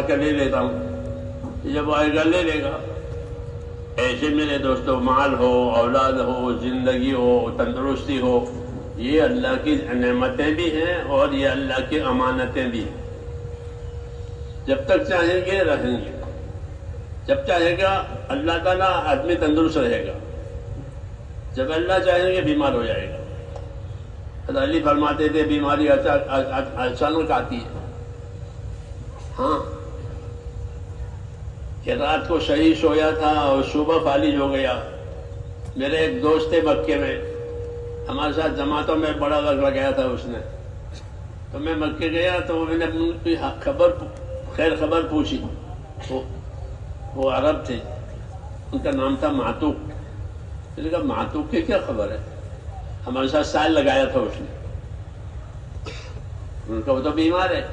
کر لے لیتا ہوں، جب آئے گا لے لے گا۔ ایسے میرے دوستوں مال ہو، اولاد ہو، زندگی ہو، تندرستی ہو، یہ اللہ کی نعمتیں بھی ہیں اور یہ اللہ کی امانتیں بھی ہیں۔ جب تک چاہیں گے رہیں گے، جب چاہے گا اللہ تعالیٰ آدمی تندرست رہے گا، جب اللہ چاہیں گے بیمار ہو جائے گا۔ حضرت علی فرماتے تھے بیماری اچانک آتی ہے، ہاں، کہ رات کو صحیح سویا تھا اور صبح فالج ہو گیا۔ میرے ایک دوست تھے مکے میں، ہمارے ساتھ جماعتوں میں بڑا وقت لگایا تھا اس نے، تو میں مکے گیا تو میں نے ان کی خیر خبر پوچھی۔ وہ عرب تھے، ان کا نام تھا معتوق۔ میں نے کہا معتوق کی کیا خبر ہے؟ ہمارے ساتھ سال لگایا تھا اس نے۔ ان کا وہ تو بیمار ہے۔